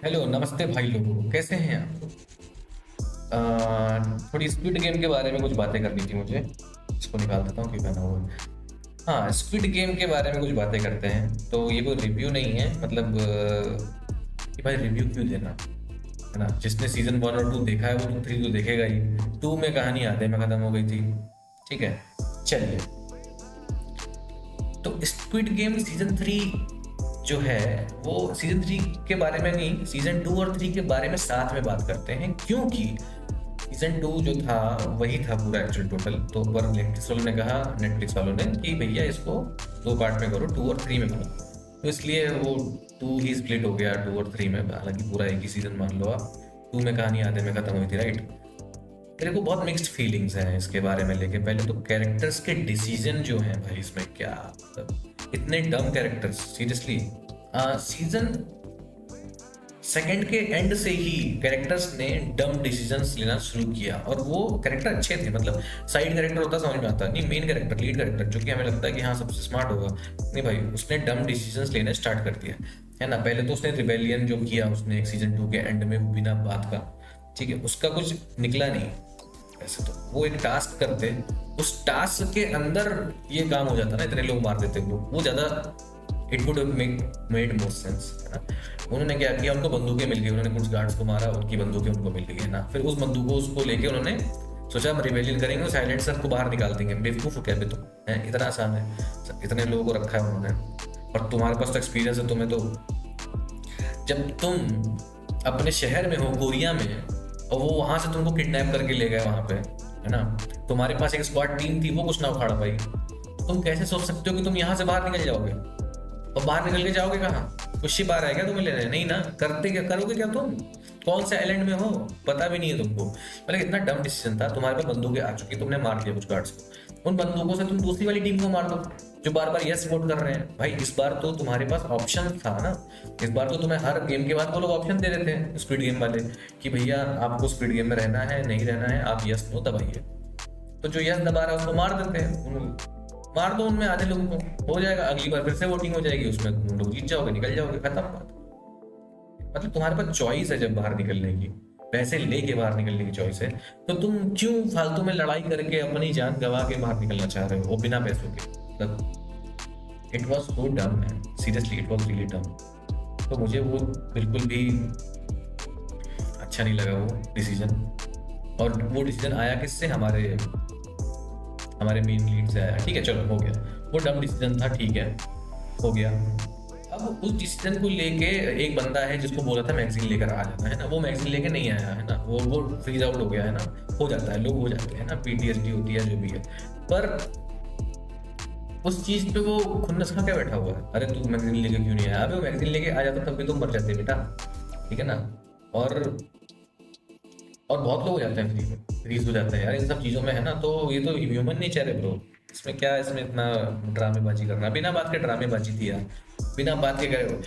Hello, नमस्ते भाई लोगों, कैसे हैं आप? थोड़ी स्क्विड गेम के बारे में कुछ बातें करनी थी मुझे। इसको निकाल देता हूँ, क्यों बना हुआ है। हाँ, स्क्विड गेम के बारे में कुछ बातें करते हैं। तो ये कोई रिव्यू नहीं है, मतलब कि भाई रिव्यू क्यों देना, है ना। जिसने सीजन 1 और 2 देखा है वो तो 3 तो देखेगा ही। 2 में कहानी आधे में खत्म हो गई थी। ठीक है, चलिए। तो स्क्विड गेम सीजन 3 जो है वो सीजन 3 के बारे में नहीं, सीजन 2 और 3 के बारे में साथ में बात करते हैं, क्योंकि सीजन 2 जो था वही था पूरा एक्चुअल टोटल। तो पर नेटफ्लिक्स वालों ने कहा, नेटफ्लिक्स वालों ने कि भैया इसको 2 पार्ट में करो, 2 और 3 में करो। तो इसलिए वो 2 ही स्प्लिट हो गया 2 और 3 में। हालांकि पूरा एक ही सीजन मान लो आप। 2 में कहानी आधे में खत्म हुई थी, राइट। मेरे को बहुत मिक्स्ड फीलिंग्स हैं इसके बारे में लेके। पहले तो कैरेक्टर्स के डिसीजन जो हैं भाई, इसमें क्या मतलब इतने डम कैरेक्टर्स, सीरियसली। सीजन सेकंड के एंड से ही कैरेक्टर्स ने डम डिसीजंस लेना शुरू किया, और वो कैरेक्टर अच्छे थे। मतलब साइड कैरेक्टर होता समझ में आता नहीं, मेन कैरेक्टर, लीड कैरेक्टर, जो कि हमें लगता है कि हाँ सबसे स्मार्ट होगा, नहीं भाई, उसने डम डिसीजंस लेने स्टार्ट कर दिया, है ना। पहले तो उसने रिबेलियन जो किया उसने एक सीजन 2 के एंड में बिना बात का, ठीक है, उसका कुछ निकला नहीं। वैसे तो वो एक टास्क करते, उस टास्क के अंदर ये काम हो जाता ना, इतने लोग मार देते वो ज्यादा, it would made more sense, है ना। उन्होंने क्या किया, उनको बंदूकें मिल गई, उन्होंने कुछ गार्ड्स को मारा, उनकी बंदूकें उनको मिल गई, है ना। फिर उस बंदूकों उसको लेके उन्होंने सोचा हम रिबेलियन करेंगे, साइलेंसर को बाहर निकाल देंगे। बेवकूफ हो क्या बे तुम, है इतना आसान है। इतने लोगों को रखा है उन्होंने, और तुम्हारे पास तो एक्सपीरियंस है। तुम्हें तो जब तुम अपने शहर में हो, कोरिया में, और वो वहां से तुमको किडनैप करके ले गए वहां पे, है ना। तुम्हारे पास एक स्क्वाड टीम थी, वो कुछ ना उखाड़ पाई। तुम कैसे सोच सकते हो कि तुम यहाँ से बाहर निकल जाओगे? और बाहर निकल के जाओगे कहाँ? कुछ शिप आ रहा है क्या तुम्हें लेने? नहीं ना। करते क्या, करोगे क्या तुम? कौन से आइलैंड में हो, पता भी नहीं है तुमको। मतलब इतना डम डिसीजन था। तुम्हारे पास बंदूकें आ चुकी, तुमने मार दिया कुछ गार्ड्स को, उन बंदूकों से तुम दूसरी वाली टीम को मार दो जो बार बार यस वोट कर रहे हैं। भाई इस बार तो तुम्हारे पास ऑप्शन था ना। इस बार तो तुम्हें हर गेम के बाद वो लोग ऑप्शन दे देते हैं, स्क्विड गेम वाले, कि भैया आपको स्क्विड गेम में रहना है, नहीं रहना है, आप यस नो दबाइए। तो जो यस दबा रहा है उसको मार देते हैं, मार दो उनमें आधे लोगों को, हो जाएगा। अगली बार फिर से वोटिंग हो जाएगी, उसमें तुम लोग जीत जाओगे, निकल जाओगे, खत्म बात। मतलब तुम्हारे पास चॉइस है जब बाहर निकलने की, पैसे लेके बाहर निकलने की चॉइस है, तो तुम क्यों फालतू में लड़ाई करके अपनी जान गंवा के बाहर निकलना चाह रहे हो, वो बिना पैसों के? मतलब इट वॉज सो डम man, seriously it was really डम। तो मुझे वो बिल्कुल भी अच्छा नहीं लगा वो डिसीजन। और वो डिसीजन आया किससे? हमारे हमारे मेन लीड से आया। ठीक है, चलो हो गया, वो डम डिसीजन था, ठीक है, हो गया। अब उस डिसीजन को लेके एक बंदा है जिसको बोला था मैगजीन लेकर आ जाना, है ना। वो मैगजीन लेके नहीं आया, है ना। वो फ्रीज आउट हो गया, है ना। हो जाता है, लोग हो जाते हैं ना, पीटीएसडी होती है, जो भी है। पर उस चीज पे वो खुन्नस खा के बैठा हुआ है। अरे तू मैगजीन लेके क्यों नहीं आया? अबे वो मैगजीन लेके आ जाता तब भी तुम मर जाते बेटा, ठीक है ना। और बहुत लोग हो जाते हैं, फ्रीज हो जाते हैं यार इन सब चीज़ों में, है ना। तो ये तो ह्यूमन नेचर है ब्रो। इसमें क्या है, इसमें इतना ड्रामेबाजी करना, बिना बात के ड्रामेबाजी थी यार, बिना बात के करे।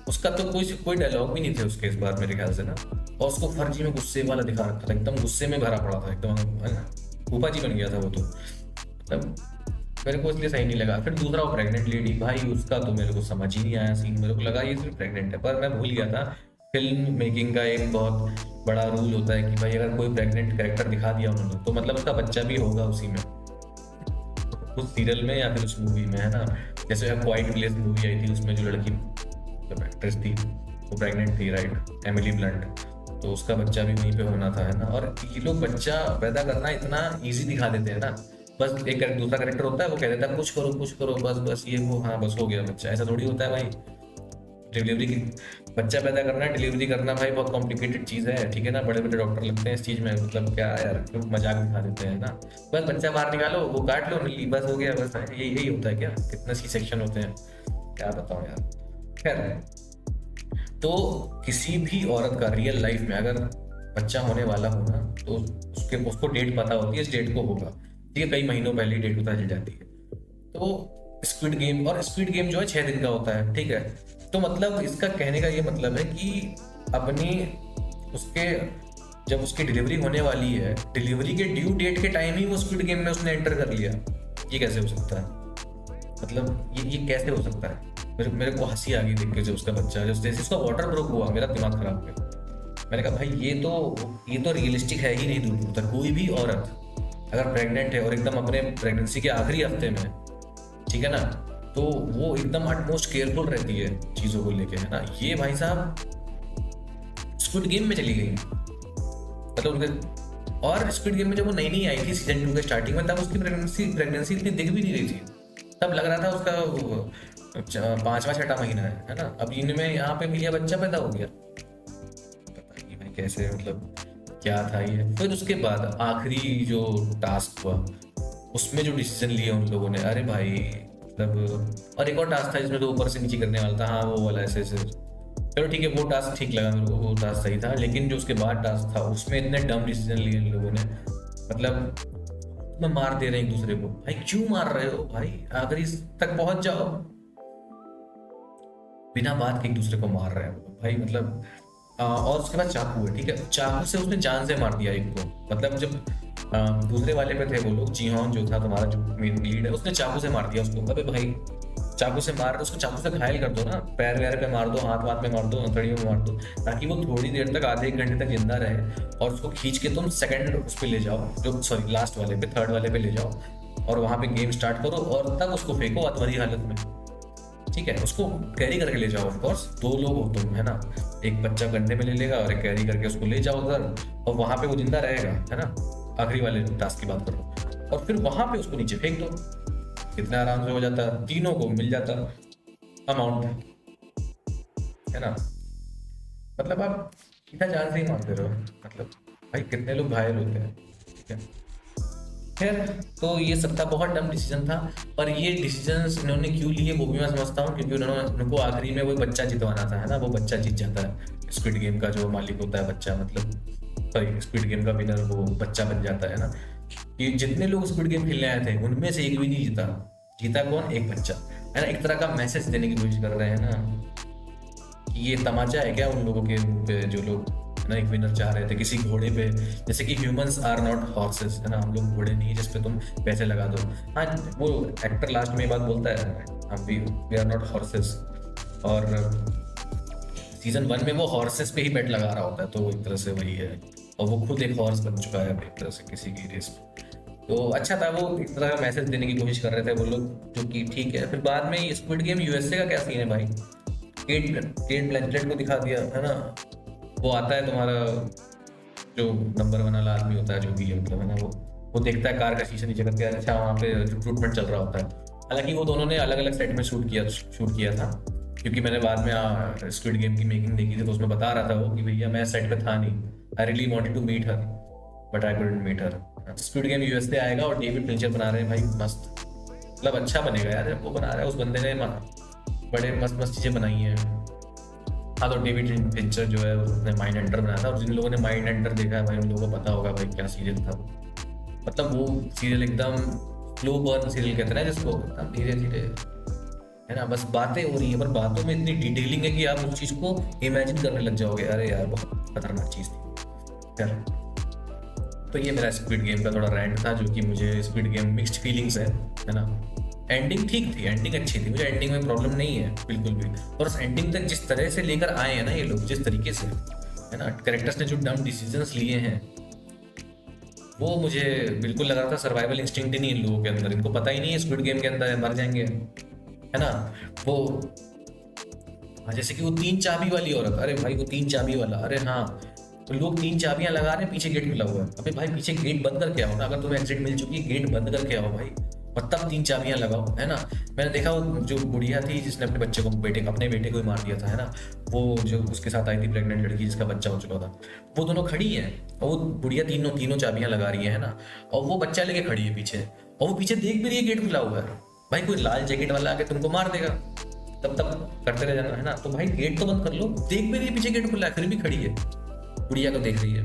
उसका तो कोई कोई डायलॉग भी नहीं थे उसके इस बार मेरे ख्याल से ना। और उसको फर्जी में गुस्से वाला दिखा रखा था, एकदम गुस्से में भरा पड़ा था एकदम, है ना। फूफा जी बन गया था वो तो, मतलब मेरे को इसलिए सही नहीं लगा। फिर दूसरा वो प्रेग्नेंट लेडी, भाई उसका तो मेरे को समझ ही नहीं आया सीन। मेरे को लगा ये सिर्फ प्रेग्नेंट है, पर मैं भूल गया था फिल्म मेकिंग का एक बहुत बड़ा रूल होता है कि भाई अगर कोई प्रेग्नेंट कैरेक्टर दिखा दिया उन्होंने, तो मतलब उसका बच्चा भी होगा उसी में, उस सीरियल में या फिर उस मूवी में, है ना। जैसे क्वाइट प्लेस मूवी आई थी, उसमें जो लड़की, जो एक्ट्रेस थी, वो प्रेग्नेंट थी, राइट, एमिली ब्लंट। तो उसका बच्चा भी वहीं पे होना था, है ना। और ये लोग बच्चा पैदा करना इतना ईजी दिखा देते हैं ना। बस एक दूसरा करेक्टर होता है, वो कह देता है कुछ करो, बस बस ये वो, हाँ बस हो गया बच्चा। ऐसा थोड़ी होता है भाई। डिलीवरी की, बच्चा पैदा करना, डिलीवरी करना भाई बहुत कॉम्प्लिकेटेड चीज़ है, ठीक है ना। बड़े बड़े डॉक्टर लगते हैं इस चीज़ में, मतलब क्या यार, लोग मजाक दिखा देते हैं ना। बस बच्चा बाहर निकालो, वो काट लो, नीली, बस हो गया, बस यही होता है क्या? कितने सी सेक्शन होते हैं, क्या बताओ यार। खैर, तो किसी भी औरत का रियल लाइफ में अगर बच्चा होने वाला हो ना, तो उसको डेट पता होती है, इस डेट को होगा, ठीक है। कई महीनों पहले डेट पता चल जाती है। तो स्क्विड गेम, और स्क्विड गेम जो है 6 दिन का होता है, ठीक है। तो मतलब इसका कहने का ये मतलब है कि अपनी, उसके, जब उसकी डिलीवरी होने वाली है, डिलीवरी के ड्यू डेट के टाइम ही वो स्क्विड गेम में उसने एंटर कर लिया। ये कैसे हो सकता है? मतलब ये कैसे हो सकता है? मेरे को हंसी आ गई देख के, जो उसका बच्चा जो जैसे उसका वाटर ब्रोक हुआ, मेरा दिमाग खराब हो गया। मैंने कहा भाई ये तो रियलिस्टिक है ही नहीं दूर दूर तक। कोई भी औरत अगर प्रेग्नेंट है और एकदम अपने प्रेगनेंसी के आखिरी हफ्ते में, ठीक है ना, तो वो एकदम अटमोस्ट केयरफुल रहती है चीज़ों को लेके, है ना। ये भाई साहब स्क्विड गेम में चली गई, मतलब उनके, और स्क्विड गेम में जब वो नई नई आई थी सीजन 2 के स्टार्टिंग में, तब उसकी प्रेगनेंसी इतनी दिख भी नहीं रही थी। तब लग रहा था उसका 5वां 6वां महीना है ना। अब इनमें यहाँ पे भैया बच्चा पैदा हो गया, बताइए भाई कैसे, मतलब क्या था ये। फिर उसके बाद आखिरी जो टास्क हुआ, उसमें जो डिसीजन लिए उन लोगों ने, अरे भाई मतलब, और एक और टास्क था जिसमें तो ऊपर से नीचे करने वाला था, हाँ वो वाला ऐसे ऐसे। चलो ठीक है, वो टास्क ठीक लगा मेरे को, वो टास्क सही था। लेकिन जो उसके बाद टास्क था, उसमें इतने डम डिसीजन लिए इन लोगों ने, मतलब मैं मार दे रहे हैं एक दूसरे को। भाई क्यों मार रहे हो भाई, आखिरी तक पहुंच जाओ। बिना बात के एक दूसरे को मार रहे हैं भाई, मतलब और उसके बाद चाकू है, ठीक है, चाकू से उसने जान से मार दिया एक को। मतलब जब दूसरे वाले पे थे वो लोग, जीहोन जो था तुम्हारा जो मेन लीड है, उसने चाकू से मार दिया उसको। अबे भाई चाकू से मार, उसको चाकू से घायल कर दो ना, पैर वैर पे मार दो, हाथ वाथ में मार दो, हथेली में मार दो, ताकि वो थोड़ी देर तक, आधे 1 घंटे तक जिंदा रहे। और उसको खींच के तुम सेकंड उस पे ले जाओ, जो सॉरी लास्ट वाले पे, थर्ड वाले पे ले जाओ, और वहां पे गेम स्टार्ट करो, और तब उसको फेंको अधमरी हालत में, ठीक है। उसको कैरी करके ले जाओ, ऑफ कोर्स 2 लोग हो तुम, है ना, एक बच्चा कंधे में ले लेगा और एक कैरी करके उसको ले जाओ उधर, और वहां पे वो जिंदा रहेगा, है ना। आखिरी वाले टास्क की बात करो, और फिर वहां पे उसको नीचे फेंक दो, कितना आराम से हो जाता, तीनों को मिल जाता अमाउंट, है ना। मतलब आप कितना जान से ही मारते रहो, मतलब भाई कितने लोग घायल होते हैं, ठीक है। खैर, तो ये सब था, बहुत डम डिसीजन था। और ये डिसीजन इन्होंने क्यों लिए वो भी मैं समझता हूँ, क्योंकि उनको आखिरी में वो बच्चा जितवाना था, है ना। वो बच्चा जीत जाता है, स्क्विड गेम का जो मालिक होता है बच्चा, मतलब सॉरी स्क्विड गेम का विनर वो बच्चा बन जाता है ना। कि जितने लोग स्क्विड गेम खेलने आए थे उनमें से एक भी नहीं जीता। जीता कौन, एक बच्चा, है ना। एक तरह का मैसेज देने की कोशिश कर रहे हैं ना, कि ये तमाचा है क्या उन लोगों के मुंह पे, जो लोग ना एक विनर चाह रहे थे किसी घोड़े पे। जैसे कि ह्यूमंस आर नॉट हॉर्सेस, है ना, हम लोग घोड़े नहीं जिसपे तुम पैसे लगा दो। हाँ, वो एक्टर लास्ट में ये बात बोलता है, हम वी आर नॉट हॉर्सेस। और सीजन 1 में वो हॉर्सेस पे ही बेट लगा रहा होता है, तो एक तरह से वही है। और वो खुद एक हॉर्स बन चुका है एक तरह से किसी की रेस। तो अच्छा था, वो एक तरह का मैसेज देने की कोशिश कर रहे थे वो लोग, जो कि ठीक है। फिर बाद में स्क्विड गेम यूएसए का क्या सीन है भाई, केट ब्लैंचेट को दिखा दिया, है ना। वो आता है तुम्हारा जो नंबर 1 वाला आदमी होता है, जो भी है, मतलब, है ना, वो देखता है कार का शीशा नीचे करके, अच्छा वहाँ पे रिक्रूटमेंट चल रहा होता है। हालांकि वो दोनों ने अलग अलग सेट में शूट किया था, क्योंकि मैंने बाद में स्क्विड गेम की मेकिंग देखी थी, तो उसमें बता रहा था वो कि भैया मैं सेट पे था नहीं, I really wanted to meet her but I couldn't meet her. Squid Game USA आएगा और डेविड फिंचर बना रहे हैं भाई, मस्त, मतलब अच्छा बनेगा यार। वो बना रहा है, उस बंदे ने बड़े मस्त मस्त चीज़ें बनाई हैं। हाँ, तो डेविड फिंचर जो है उसने माइंड हंटर बनाया था, और जिन लोगों ने माइंड हंटर देखा है भाई उन लोगों को पता होगा भाई क्या सीरियल था वो। मतलब वो सीरियल एकदम स्लो बर्न सीरियल कहते हैं ना जिसको, एकदम धीरे धीरे, है ना, बस बातें हो रही है, पर बातों में इतनी डिटेलिंग है कि आप उस चीज़ को इमेजिन करने लग जाओगे, अरे यार बहुत खतरनाक चीज़ थी यार। तो ये मेरा स्क्विड गेम का थोड़ा रैंट था, जो कि मुझे स्क्विड गेम मिक्स्ड फीलिंग्स है ना। एंडिंग ठीक थी, एंडिंग अच्छी थी, मुझे एंडिंग में प्रॉब्लम नहीं है बिल्कुल भी। और उस एंडिंग तक जिस तरह से लेकर आए हैं ना ये लोग, जिस तरीके से, है ना, कैरेक्टर्स ने जो डम डिसीजंस लिए हैं, वो मुझे बिल्कुल लग रहा था सर्वाइवल इंस्टिंक्ट ही नहीं इन लोगों के अंदर, इनको पता ही नहीं है स्क्विड गेम के अंदर मर जाएंगे, है ना। वो हाँ, जैसे कि वो 3 चाबी वाली औरत, अरे भाई वो 3 चाबी वाला, अरे हाँ, तो लोग 3 चाबियां लगा रहे हैं, पीछे गेट खुला हुआ है। अबे भाई पीछे गेट बंद करके आओ ना, अगर तुम्हें एग्जिट मिल चुकी है गेट बंद करके आओ भाई, और तब 3 चाबियां लगाओ, है ना। मैंने देखा वो जो बुढ़िया थी जिसने अपने बच्चे को अपने बेटे को ही मार दिया था, है ना, वो जो उसके साथ आई थी प्रेग्नेंट लड़की जिसका बच्चा हो चुका था, वो दोनों खड़ी है, और वो बुढ़िया तीनों चाबियां लगा रही है ना, और वो बच्चा लेके खड़ी है पीछे, और वो पीछे देख भी रही है गेट खुला हुआ है। भाई कोई लाल जैकेट वाला आके तुमको मार देगा, तब करते रह जाना, है ना। तो भाई गेट तो बंद कर लो, देख भी रही है पीछे गेट खुला है, फिर भी खड़ी है, बुढ़िया को देख रही है।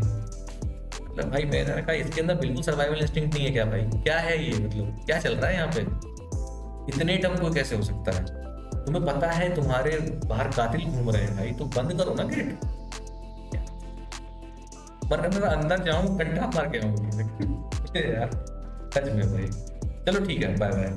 मतलब भाई मैंने कहा इसके अंदर बिल्कुल सर्वाइवल इंस्टिंक्ट नहीं है क्या भाई, क्या है ये, मतलब क्या चल रहा है यहाँ पे, इतने टर्म कोई कैसे हो सकता है। तुम्हें पता है तुम्हारे बाहर कातिल घूम रहे हैं भाई, तो बंद करो ना गेट, वरना मैं अंदर जाऊं कंटा मार के आऊंगी यार, सच में भाई। चलो ठीक है, बाय बाय।